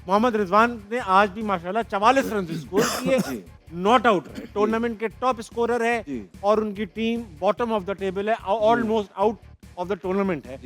मोहम्मद रिजवान ने आज भी माशाल्लाह 44 रन स्कोर किए, नॉट आउट रहे, टूर्नामेंट के टॉप स्कोरर है और उनकी team bottom of the table है, almost out of the tournament है।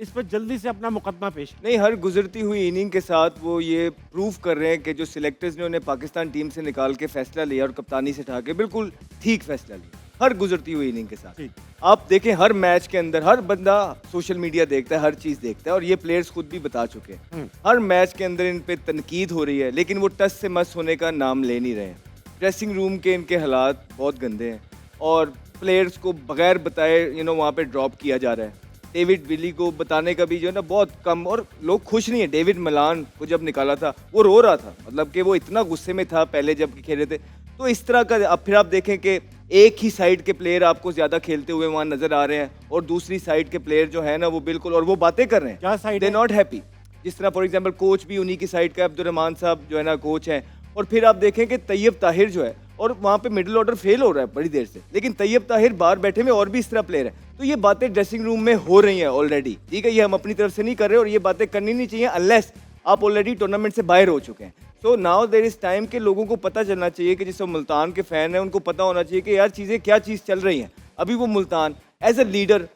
इस पर जल्दी से अपना मुकदमा पेश नहीं, हर गुजरती हुई इनिंग के साथ वो ये प्रूव कर रहे हैं कि जो सिलेक्टर्स ने उन्हें पाकिस्तान टीम से निकाल के फैसला लिया और कप्तानी से उठा के बिल्कुल ठीक फैसला लिया, हर गुजरती हुई इनिंग के साथ। आप देखें हर मैच के अंदर हर बंदा सोशल मीडिया देखता है, हर चीज देखता है और ये प्लेयर्स खुद भी बता चुके हैं। हर मैच के अंदर इन पे तनकीद हो रही है लेकिन वो टस से मस होने का नाम ले नहीं रहे हैं। ड्रेसिंग रूम के इनके हालात बहुत गंदे हैं और प्लेयर्स को बगैर बताए वहाँ पे ड्रॉप किया जा रहा है। डेविड विली को बताने का भी जो है ना बहुत कम, और लोग खुश नहीं है। डेविड मलान को जब निकाला था वो रो रहा था, मतलब कि वो इतना गुस्से में था पहले जब खेले थे। तो इस तरह का अब फिर आप देखें कि एक ही साइड के प्लेयर आपको ज्यादा खेलते हुए वहाँ नजर आ रहे हैं और दूसरी साइड के प्लेयर जो है ना वो बिल्कुल, और वो बातें कर रहे हैं, क्या साइड दे नॉट हैप्पी। जिस तरह फॉर एग्जाम्पल कोच भी उन्हीं की साइड का अब्दुर्रहमान साहब जो है ना कोच हैं, और फिर आप देखें कि तैयब ताहिर जो है, और वहाँ पे मिडिल ऑर्डर फेल हो रहा है बड़ी देर से, लेकिन तैयब ताहिर बाहर बैठे हुए और भी इस तरह प्लेयर है। तो ये बातें ड्रेसिंग रूम में हो रही हैं ऑलरेडी, ठीक है, ये हम अपनी तरफ से नहीं कर रहे और ये बातें करनी नहीं चाहिए अनलेस आप ऑलरेडी टूर्नामेंट से बाहर हो चुके हैं। So now there is time के लोगों को पता चलना चाहिए कि जिस मुल्तान के फैन है उनको पता होना चाहिए कि यार चीज़ें क्या चीज़ चल रही हैं। अभी वो मुल्तान एज अ लीडर,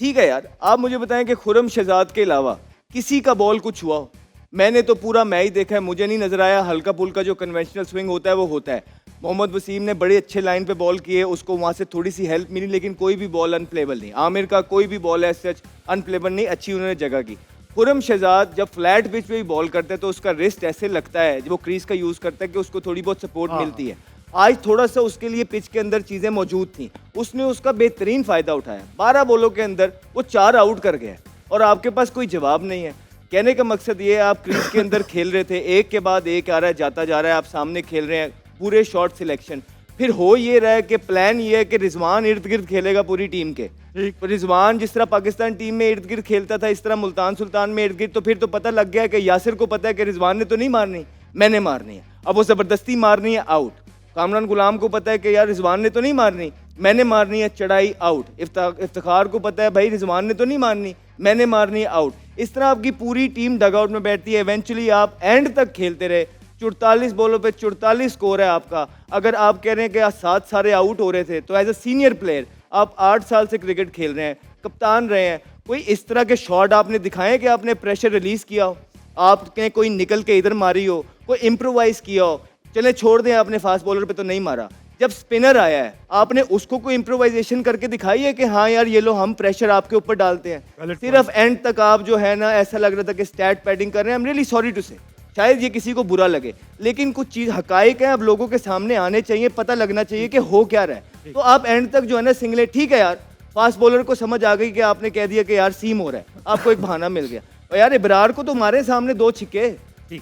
ठीक है यार, आप मुझे बताएं कि खुरम शहजाद के अलावा किसी का बॉल कुछ हुआ हो? मैंने तो पूरा मैच देखा है, मुझे नहीं नजर आया। हल्का फुल्का जो कन्वेंशनल स्विंग होता है वो होता है। मोहम्मद वसीम ने बड़े अच्छे लाइन पे बॉल किए, उसको वहाँ से थोड़ी सी हेल्प मिली लेकिन कोई भी बॉल अनप्लेबल नहीं। आमिर का कोई भी बॉल है सच अनप्लेबल नहीं, अच्छी उन्होंने जगह की। खुरम शहजाद जब फ्लैट पिच पे भी बॉल करते हैं तो उसका रिस्ट ऐसे लगता है जब वो क्रीज का यूज करता है कि उसको थोड़ी बहुत सपोर्ट मिलती है। आज थोड़ा सा उसके लिए पिच के अंदर चीजें मौजूद थी, उसने उसका बेहतरीन फायदा उठाया। 12 बॉलों के अंदर वो 4 आउट कर गया और आपके पास कोई जवाब नहीं है। कहने का मकसद ये है, आप क्रीज के अंदर खेल रहे थे, एक के बाद एक आ रहा है, जाता जा रहा है, आप सामने खेल रहे हैं, पूरे शॉट सिलेक्शन। फिर हो ये रहा है कि प्लान ये है कि रिजवान इर्द गिर्द खेलेगा पूरी टीम के। तो रिजवान जिस तरह पाकिस्तान टीम में इर्द गिर्द खेलता था इस तरह मुल्तान सुल्तान में इर्द गिर्द, तो फिर तो पता लग गया कि यासिर को पता है कि रिजवान ने तो नहीं मारनी, मैंने मारनी है। अब वो जबरदस्ती मारनी है, आउट। कामरान गुलाम को पता है कि यार रिजवान ने तो नहीं मारनी, मैंने मारनी है, चढ़ाई, आउट। इफ्तिखार को पता है भाई रिजवान ने तो नहीं मारनी, मैंने मारनी है, आउट। इस तरह आपकी पूरी टीम डगआउट में बैठती है। इवेंचुअली आप एंड तक खेलते रहे, 44 बॉलों पे 44 स्कोर है आपका। अगर आप कह रहे हैं कि 7 सारे आउट हो रहे थे तो एज अ सीनियर प्लेयर आप 8 साल से क्रिकेट खेल रहे हैं, कप्तान रहे हैं, कोई इस तरह के शॉट आपने दिखाए कि आपने प्रेशर रिलीज किया हो, आपने कोई निकल के इधर मारी हो, कोई इम्प्रोवाइज किया हो? चले छोड़ दें, आपने फास्ट बॉलर पे तो नहीं मारा, जब स्पिनर आया है आपने उसको कोई इम्प्रोवाइजेशन करके दिखाई है कि हाँ यार ये लो हम प्रेशर आपके ऊपर डालते हैं? सिर्फ एंड तक आप जो है ना ऐसा लग रहा था कि स्टैट पैडिंग कर रहे हैं। I am really sorry to say, शायद ये किसी को बुरा लगे लेकिन कुछ चीज हकाइक है, अब लोगों के सामने आने चाहिए, पता लगना चाहिए कि हो क्या रहा है। तो आप एंड तक जो है ना सिंगले, ठीक है यार, फास्ट बॉलर को समझ आ गई कि आपने कह दिया कि यार सीम हो रहा है, आपको एक बहाना मिल गया। और यार इब्रार को तो मारे सामने 2 छिक्के,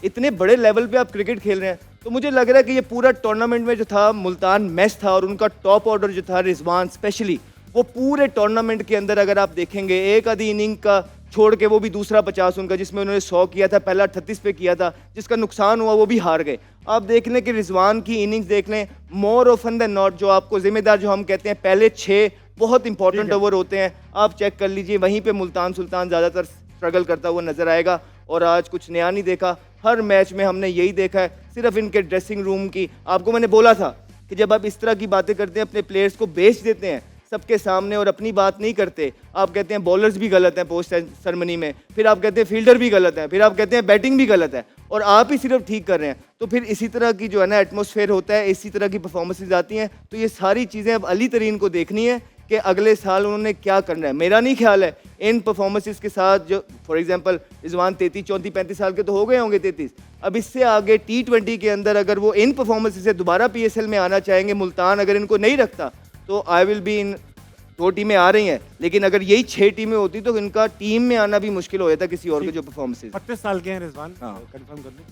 इतने बड़े लेवल पे आप क्रिकेट खेल रहे हैं। तो मुझे लग रहा है कि ये पूरा टूर्नामेंट में जो था मुल्तान मैच था और उनका टॉप ऑर्डर जो था रिजवान स्पेशली, वो पूरे टूर्नामेंट के अंदर अगर आप देखेंगे एक आधी इनिंग का छोड़ के वो भी दूसरा 50 उनका जिसमें उन्होंने 100 किया था, पहला 38 पे किया था, जिसका नुकसान हुआ वो भी हार गए। आप देख लें कि रिजवान की इनिंग्स देख लें, मोर ऑफन देन नॉट जो आपको जिम्मेदार जो हम कहते हैं पहले 6 बहुत इंपॉर्टेंट ओवर होते हैं, आप चेक कर लीजिए, वहीं पे मुल्तान सुल्तान ज़्यादातर स्ट्रगल करता हुआ नजर आएगा। और आज कुछ नया नहीं देखा, हर मैच में हमने यही देखा है, सिर्फ इनके ड्रेसिंग रूम की। आपको मैंने बोला था कि जब आप इस तरह की बातें करते हैं, अपने प्लेयर्स को बेच देते हैं सबके सामने और अपनी बात नहीं करते, आप कहते हैं बॉलर्स भी गलत हैं पोस्ट सेरेमनी में, फिर आप कहते हैं फील्डर भी गलत है, फिर आप कहते हैं बैटिंग भी गलत है और आप ही सिर्फ ठीक कर रहे हैं, तो फिर इसी तरह की जो है ना एटमॉस्फेयर होता है, इसी तरह की परफॉर्मेंसेज आती हैं। तो ये सारी चीज़ें अब अली तरीन को देखनी है कि अगले साल उन्होंने क्या करना है। मेरा नहीं ख्याल है इन परफॉर्मेंसेस के साथ, जो फॉर एग्जांपल रिजवान 33, 34, 35 साल के तो हो गए होंगे 33, अब इससे आगे T20 के अंदर अगर वो इन परफॉर्मेंसेस से दोबारा PSL में आना चाहेंगे, मुल्तान अगर इनको नहीं रखता तो आई विल बी इन 2 टीमें आ रही हैं, लेकिन अगर यही 6 टीमें होती तो इनका टीम में आना भी मुश्किल हो जाता किसी और के जो परफॉर्मेंसेस। 32 साल के हैं रिजवान, हाँ। कंफर्म कर लूं।